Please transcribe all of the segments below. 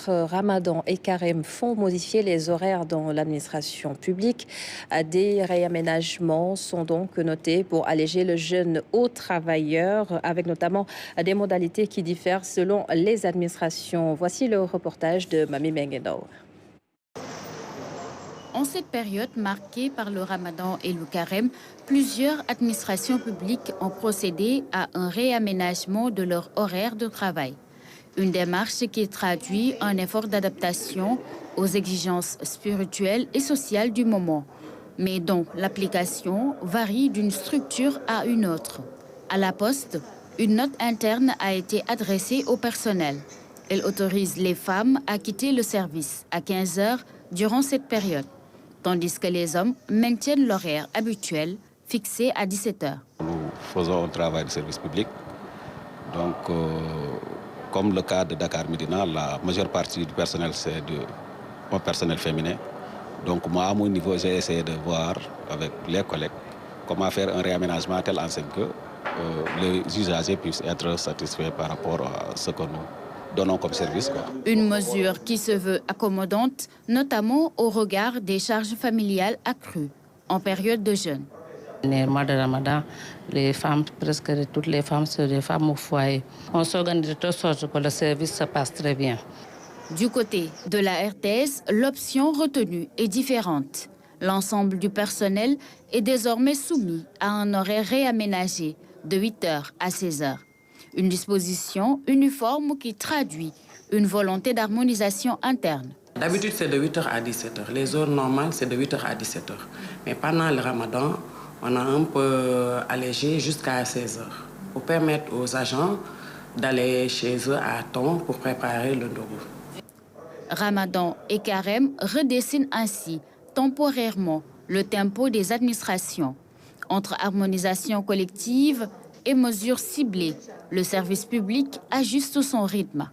Ramadan et Carême font modifier les horaires dans l'administration publique. Des réaménagements sont donc notés pour alléger le jeûne aux travailleurs, avec notamment des modalités qui diffèrent selon les administrations. Voici le reportage de Mami Mengenau. En cette période marquée par le Ramadan et le Carême, plusieurs administrations publiques ont procédé à un réaménagement de leur horaire de travail. Une démarche qui traduit un effort d'adaptation aux exigences spirituelles et sociales du moment, mais dont l'application varie d'une structure à une autre. À la Poste, une note interne a été adressée au personnel. Elle autorise les femmes à quitter le service à 15 heures durant cette période, tandis que les hommes maintiennent l'horaire habituel fixé à 17 heures. Nous faisons un travail de service public. Donc, comme le cas de Dakar Médina, la majeure partie du personnel, c'est un personnel féminin. Donc, moi, à mon niveau, j'ai essayé de voir avec les collègues comment faire un réaménagement à telle enseigne que les usagers puissent être satisfaits par rapport à ce que nous donnons comme service. Une mesure qui se veut accommodante, notamment au regard des charges familiales accrues en période de jeûne. Les mois de Ramadan, les femmes, presque toutes les femmes, sont des femmes au foyer. On s'organise de telle sorte que le service se passe très bien. Du côté de la RTS, l'option retenue est différente. L'ensemble du personnel est désormais soumis à un horaire réaménagé de 8h à 16h. Une disposition uniforme qui traduit une volonté d'harmonisation interne. D'habitude, c'est de 8h à 17h. Les heures normales, c'est de 8h à 17h. Mais pendant le Ramadan, on a un peu allégé jusqu'à 16h pour permettre aux agents d'aller chez eux à temps pour préparer le dogo. Ramadan et Carême redessinent ainsi temporairement le tempo des administrations. Entre harmonisation collective et mesures ciblées, le service public ajuste son rythme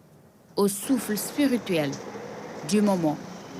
au souffle spirituel du moment.